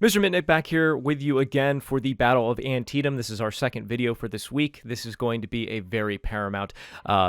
Mr. Mitnick back here with you again for the Battle of Antietam. This is our second video for this week. This is going to be a very paramount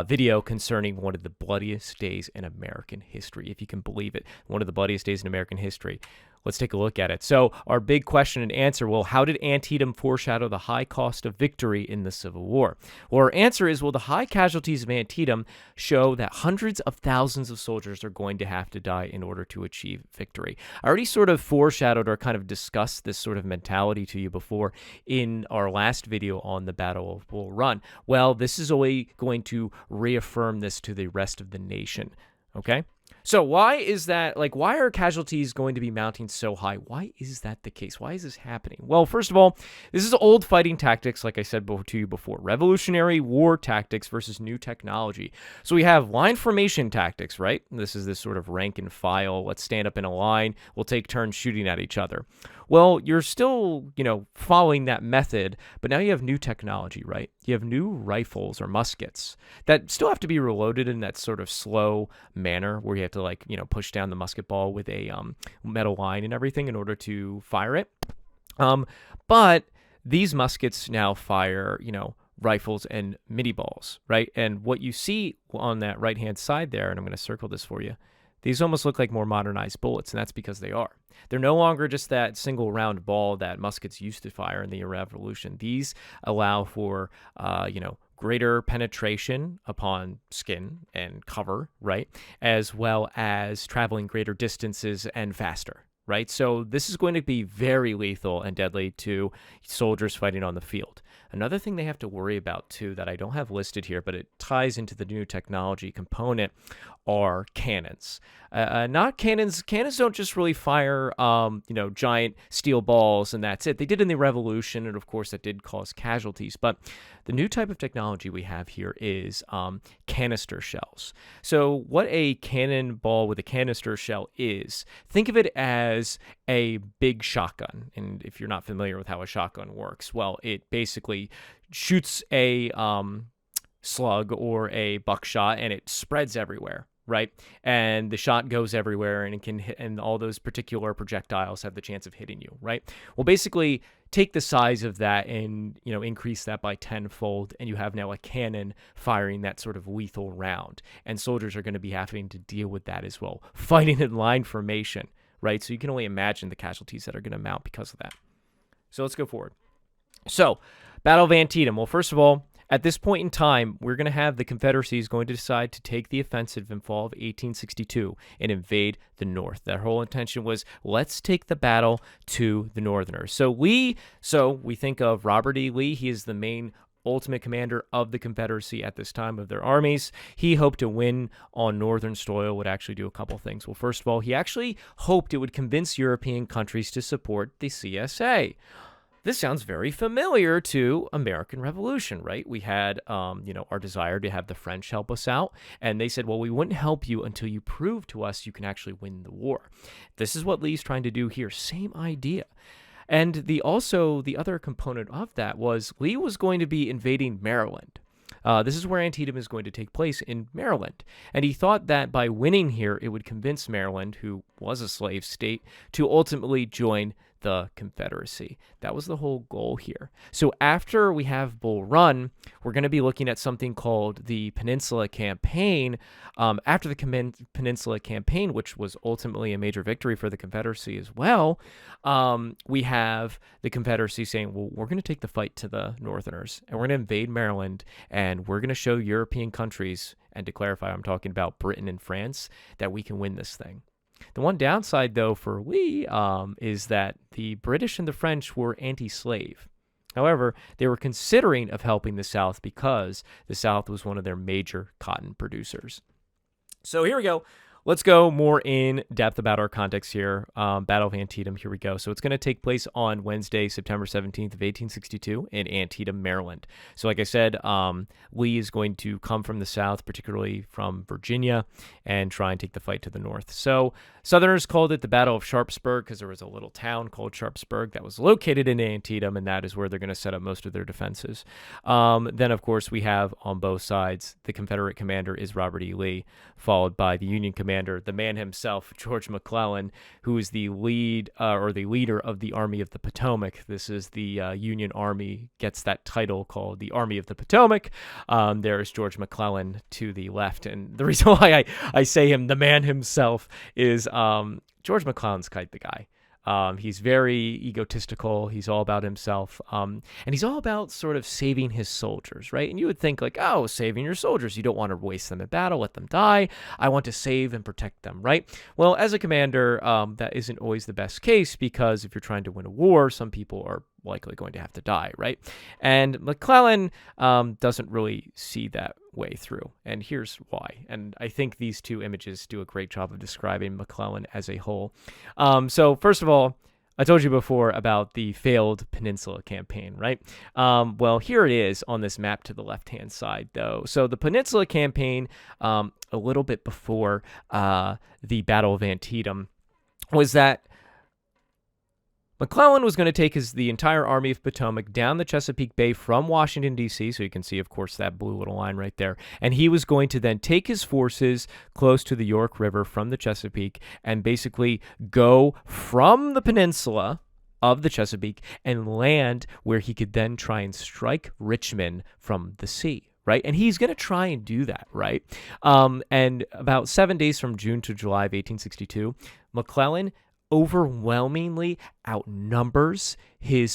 video concerning one of the bloodiest days in American history, if you can believe it. One of the bloodiest days in American history. Let's take a look at it. So our big question and answer, well, how did Antietam foreshadow the high cost of victory in the Civil War? Well, our answer is, well, the high casualties of Antietam show that hundreds of thousands of soldiers are going to have to die in order to achieve victory. I already sort of foreshadowed or kind of discussed this sort of mentality to you before in our last video on the Battle of Bull Run. Well, this is only going to reaffirm this to the rest of the nation, okay? So why is that, why are casualties going to be mounting so high? Why is that the case? Why is this happening? Well, first of all, this is old fighting tactics, like I said to you before. Revolutionary War tactics versus new technology. So we have line formation tactics, right? This is this sort of rank and file. Let's stand up in a line. We'll take turns shooting at each other. Well, you're still, following that method, but now you have new technology, right? You have new rifles or muskets that still have to be reloaded in that sort of slow manner where you have to push down the musket ball with a metal line and everything in order to fire it. But these muskets now fire, rifles and mini balls, right? And what you see on that right-hand side there, and I'm going to circle this for you, these almost look like more modernized bullets, and that's because they are. They're no longer just that single round ball that muskets used to fire in the Revolution. These allow for, greater penetration upon skin and cover, right? As well as traveling greater distances and faster, right? So this is going to be very lethal and deadly to soldiers fighting on the field. Another thing they have to worry about, too, that I don't have listed here, but it ties into the new technology component, are cannons. Not cannons. Cannons don't just really fire, giant steel balls and that's it. They did in the Revolution, and of course that did cause casualties. But the new type of technology we have here is canister shells. So what a cannonball with a canister shell is, think of it as a big shotgun. And if you're not familiar with how a shotgun works, well, it basically shoots a slug or a buckshot and it spreads everywhere, right? And the shot goes everywhere and it can hit, and all those particular projectiles have the chance of hitting you, right? Well, basically take the size of that and, increase that by tenfold, and you have now a cannon firing that sort of lethal round. And soldiers are going to be having to deal with that as well, fighting in line formation, right? So you can only imagine the casualties that are going to mount because of that. So let's go forward. So, Battle of Antietam. Well, first of all, at this point in time, we're going to have the Confederacy is going to decide to take the offensive in fall of 1862 and invade the North. Their whole intention was, let's take the battle to the Northerners. So we think of Robert E. Lee. He is the main ultimate commander of the Confederacy at this time of their armies. He hoped to win on Northern soil, would actually do a couple things. Well, first of all, he actually hoped it would convince European countries to support the CSA. This sounds very familiar to American Revolution, right? We had, our desire to have the French help us out, and they said, well, we wouldn't help you until you prove to us you can actually win the war. This is what Lee's trying to do here. Same idea. And the other component of that was Lee was going to be invading Maryland. This is where Antietam is going to take place, in Maryland. And he thought that by winning here, it would convince Maryland, who was a slave state, to ultimately join the Confederacy. That was the whole goal here. So after we have Bull Run, we're going to be looking at something called the Peninsula Campaign. After the Peninsula Campaign, which was ultimately a major victory for the Confederacy as well, we have the Confederacy saying, well, we're going to take the fight to the Northerners, and we're going to invade Maryland, and we're going to show European countries, and to clarify, I'm talking about Britain and France, that we can win this thing. The one downside, though, for Lee is that the British and the French were anti-slave. However, they were considering of helping the South because the South was one of their major cotton producers. So here we go. Let's go more in depth about our context here. Battle of Antietam, here we go. So it's going to take place on Wednesday, September 17th of 1862 in Antietam, Maryland. So like I said, Lee is going to come from the south, particularly from Virginia, and try and take the fight to the north. So Southerners called it the Battle of Sharpsburg because there was a little town called Sharpsburg that was located in Antietam, and that is where they're going to set up most of their defenses. Then, of course, we have on both sides, the Confederate commander is Robert E. Lee, followed by the Union commander commander, the man himself, George McClellan, who is the leader of the Army of the Potomac. This is the Union Army, gets that title called the Army of the Potomac. There is George McClellan to the left. And the reason why I say him, the man himself, is George McClellan's quite the guy. He's very egotistical. He's all about himself. And he's all about sort of saving his soldiers, right? And you would think like, oh, saving your soldiers. You don't want to waste them in battle, let them die. I want to save and protect them, right? Well, as a commander, that isn't always the best case, because if you're trying to win a war, some people are likely going to have to die, right? And McClellan doesn't really see that way through, and here's why. And I think these two images do a great job of describing McClellan as a whole. So first of all, I told you before about the failed Peninsula Campaign, right? Well, here it is on this map to the left-hand side, though. So the Peninsula Campaign, a little bit before the Battle of Antietam, was that McClellan was going to take the entire Army of Potomac down the Chesapeake Bay from Washington, D.C., so you can see, of course, that blue little line right there, and he was going to then take his forces close to the York River from the Chesapeake and basically go from the peninsula of the Chesapeake and land where he could then try and strike Richmond from the sea. Right? And he's going to try and do that, right? And about 7 days from June to July of 1862, McClellan overwhelmingly outnumbers Lee's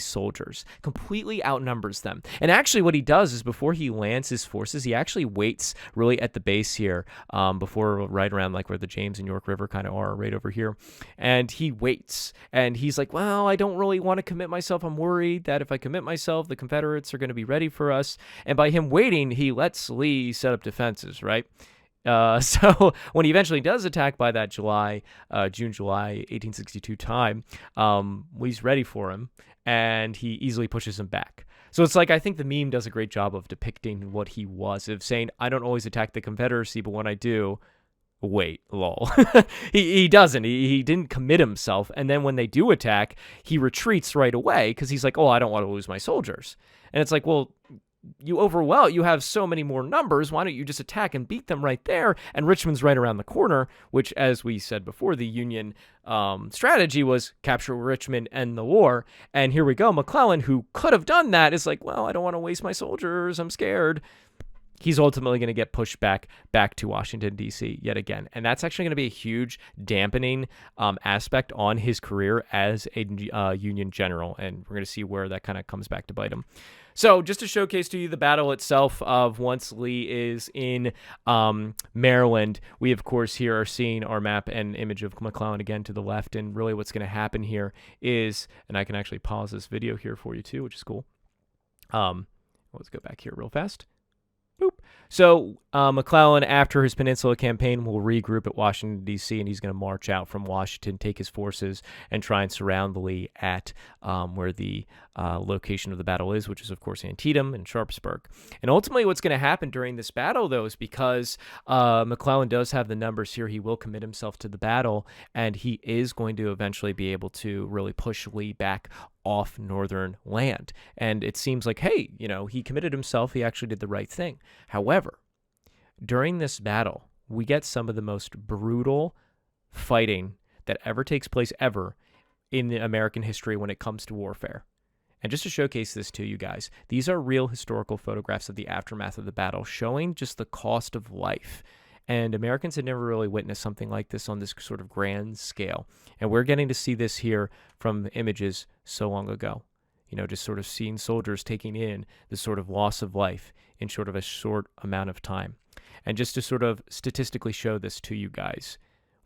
soldiers, completely outnumbers them. And actually what he does is, before he lands his forces, he actually waits really at the base here, before, right around like where the James and York River kind of are, right over here. And he waits, and he's like, well, I don't really want to commit myself. I'm worried that if I commit myself, the Confederates are going to be ready for us. And by him waiting, he lets Lee set up defenses, right? So when he eventually does attack by that June, July 1862 time, Lee's ready for him, and he easily pushes him back. So it's like, I think the meme does a great job of depicting what he was, of saying, I don't always attack the Confederacy, but when I do, wait, lol. he doesn't. He didn't commit himself, and then when they do attack, he retreats right away, because he's like, oh, I don't want to lose my soldiers. And it's like, well, you have so many more numbers, why don't you just attack and beat them right there? And Richmond's right around the corner, which, as we said before, the Union strategy was capture Richmond, end the war. And here we go. McClellan, who could have done that, is like, well, I don't want to waste my soldiers. I'm scared. He's ultimately going to get pushed back to Washington, D.C. yet again. And that's actually going to be a huge dampening aspect on his career as a Union general. And we're going to see where that kind of comes back to bite him. So just to showcase to you the battle itself of once Lee is in Maryland, we, of course, here are seeing our map and image of McClellan again to the left. And really what's going to happen here is, and I can actually pause this video here for you too, which is cool. Let's go back here real fast. Boop. So McClellan, after his Peninsula Campaign, will regroup at Washington, D.C., and he's going to march out from Washington, take his forces, and try and surround Lee at where the location of the battle is, which is, of course, Antietam and Sharpsburg. And ultimately what's going to happen during this battle, though, is because McClellan does have the numbers here, he will commit himself to the battle, and he is going to eventually be able to really push Lee back off northern land. And it seems like, hey, he committed himself. He actually did the right thing. However, during this battle, we get some of the most brutal fighting that ever takes place ever in American history when it comes to warfare. And just to showcase this to you guys, these are real historical photographs of the aftermath of the battle, showing just the cost of life. And Americans had never really witnessed something like this on this sort of grand scale. And we're getting to see this here from images so long ago. Just sort of seeing soldiers taking in the sort of loss of life in sort of a short amount of time. And just to sort of statistically show this to you guys,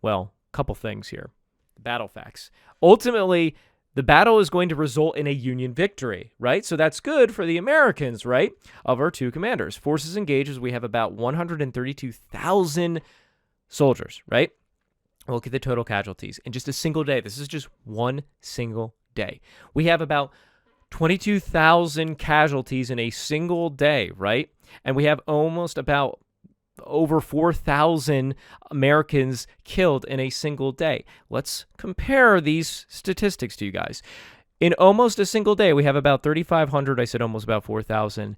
well, a couple things here. Battle facts. Ultimately, the battle is going to result in a Union victory, right? So that's good for the Americans, right? Of our two commanders. Forces engaged, we have about 132,000 soldiers, right? Look at the total casualties in just a single day. This is just one single day. We have about 22,000 casualties in a single day, right? And we have almost about over 4,000 Americans killed in a single day. Let's compare these statistics to you guys. In almost a single day, we have about 3,500, I said almost about 4,000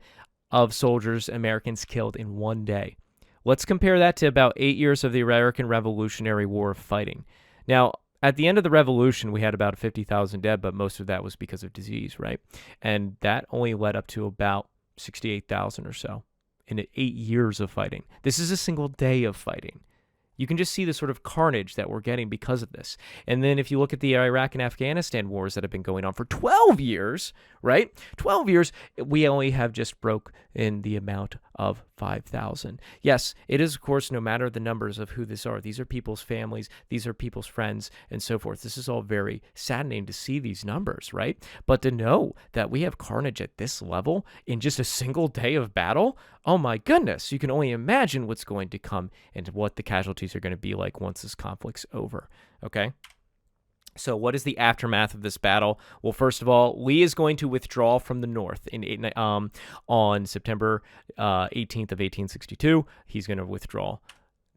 of soldiers, Americans killed in one day. Let's compare that to about 8 years of the American Revolutionary War fighting. Now, at the end of the Revolution, we had about 50,000 dead, but most of that was because of disease, right? And that only led up to about 68,000 or so in 8 years of fighting. This is a single day of fighting. You can just see the sort of carnage that we're getting because of this. And then if you look at the Iraq and Afghanistan wars that have been going on for 12 years, right? 12 years, we only have just broke in the amount of 5,000. Yes, it is, of course, no matter the numbers of who these are people's families, these are people's friends, and so forth. This is all very saddening to see these numbers, right? But to know that we have carnage at this level in just a single day of battle, oh my goodness, you can only imagine what's going to come and what the casualties are going to be like once this conflict's over, okay? So what is the aftermath of this battle? Well, first of all, Lee is going to withdraw from the north on September 18th of 1862. He's going to withdraw.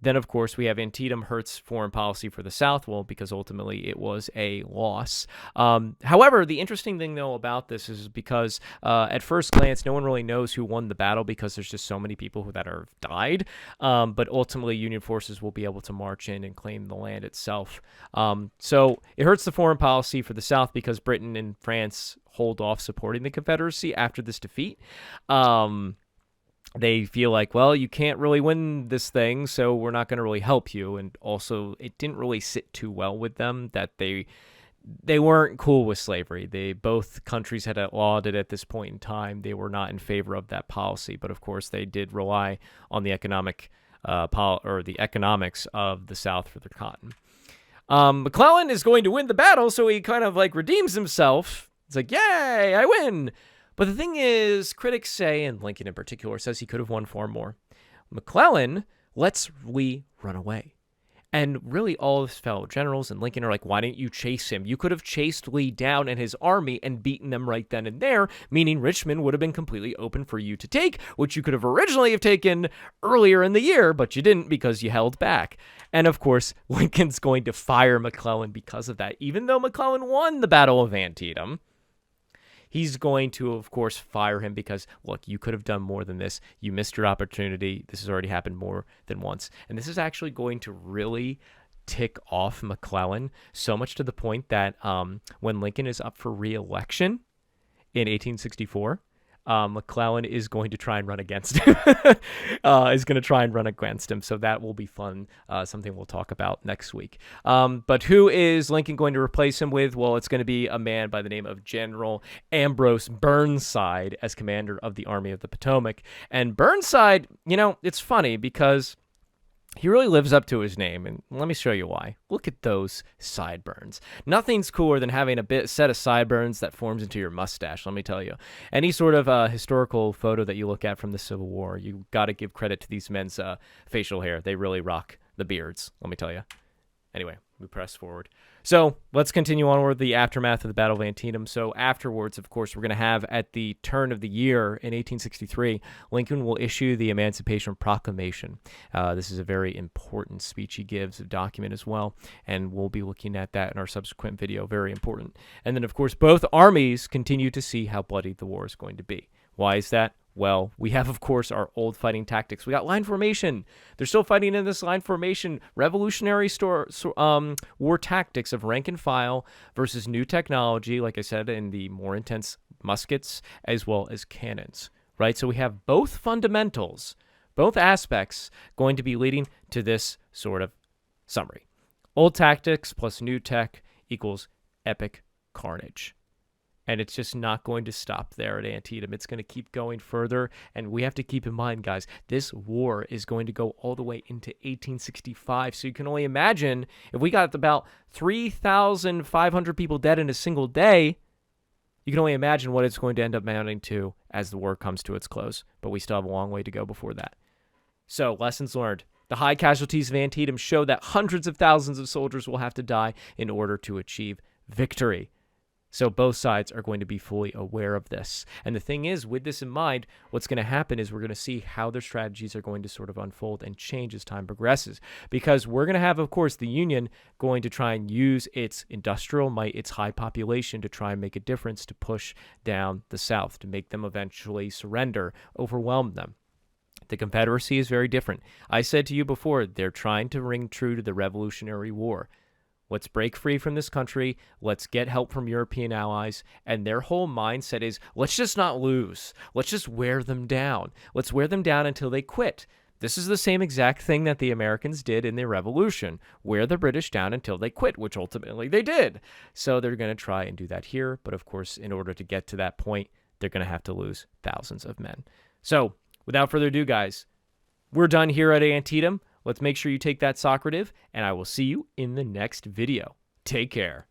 Then, of course, we have Antietam hurts foreign policy for the South, well, because ultimately it was a loss. However, the interesting thing, though, about this is because at first glance, no one really knows who won the battle because there's just so many people that have died. But ultimately, Union forces will be able to march in and claim the land itself. So it hurts the foreign policy for the South because Britain and France hold off supporting the Confederacy after this defeat. They feel like, well, you can't really win this thing, so we're not going to really help you. And also, it didn't really sit too well with them that they weren't cool with slavery. Both countries had outlawed it at this point in time. They were not in favor of that policy, but of course, they did rely on the economics of the South for their cotton. McClellan is going to win the battle, so he kind of like redeems himself. It's like, yay, I win. But the thing is, critics say, and Lincoln in particular says he could have won far more. McClellan lets Lee run away. And really all of his fellow generals and Lincoln are like, why didn't you chase him? You could have chased Lee down and his army and beaten them right then and there, meaning Richmond would have been completely open for you to take, which you could have originally have taken earlier in the year, but you didn't because you held back. And of course, Lincoln's going to fire McClellan because of that. Even though McClellan won the Battle of Antietam, he's going to, of course, fire him because, look, you could have done more than this. You missed your opportunity. This has already happened more than once. And this is actually going to really tick off McClellan, so much to the point that when Lincoln is up for re-election in 1864, McClellan is going to try and run against him. So that will be fun. Something we'll talk about next week. But who is Lincoln going to replace him with? Well, it's going to be a man by the name of General Ambrose Burnside as commander of the Army of the Potomac. And Burnside, it's funny because he really lives up to his name, and let me show you why. Look at those sideburns. Nothing's cooler than having a set of sideburns that forms into your mustache, let me tell you. Any sort of historical photo that you look at from the Civil War, you got to give credit to these men's facial hair. They really rock the beards, let me tell you. Anyway, we press forward. So let's continue on with the aftermath of the Battle of Antietam. So afterwards, of course, we're going to have at the turn of the year in 1863, Lincoln will issue the Emancipation Proclamation. This is a very important speech he gives, a document as well, and we'll be looking at that in our subsequent video. Very important. And then, of course, both armies continue to see how bloody the war is going to be. Why is that? Well, we have, of course, our old fighting tactics. We got line formation. They're still fighting in this line formation. Revolutionary war tactics of rank and file versus new technology, like I said, in the more intense muskets as well as cannons, right? So we have both fundamentals, both aspects going to be leading to this sort of summary. Old tactics plus new tech equals epic carnage. And it's just not going to stop there at Antietam. It's going to keep going further. And we have to keep in mind, guys, this war is going to go all the way into 1865. So you can only imagine if we got about 3,500 people dead in a single day, you can only imagine what it's going to end up amounting to as the war comes to its close. But we still have a long way to go before that. So lessons learned. The high casualties of Antietam show that hundreds of thousands of soldiers will have to die in order to achieve victory. So both sides are going to be fully aware of this. And the thing is, with this in mind, what's going to happen is we're going to see how their strategies are going to sort of unfold and change as time progresses. Because we're going to have, of course, the Union going to try and use its industrial might, its high population to try and make a difference to push down the South, to make them eventually surrender, overwhelm them. The Confederacy is very different. I said to you before, they're trying to ring true to the Revolutionary War. Let's break free from this country. Let's get help from European allies. And their whole mindset is, let's just not lose. Let's just wear them down. Let's wear them down until they quit. This is the same exact thing that the Americans did in the Revolution, wear the British down until they quit, which ultimately they did. So they're going to try and do that here. But of course, in order to get to that point, they're going to have to lose thousands of men. So without further ado, guys, we're done here at Antietam. Let's make sure you take that Socrative, and I will see you in the next video. Take care.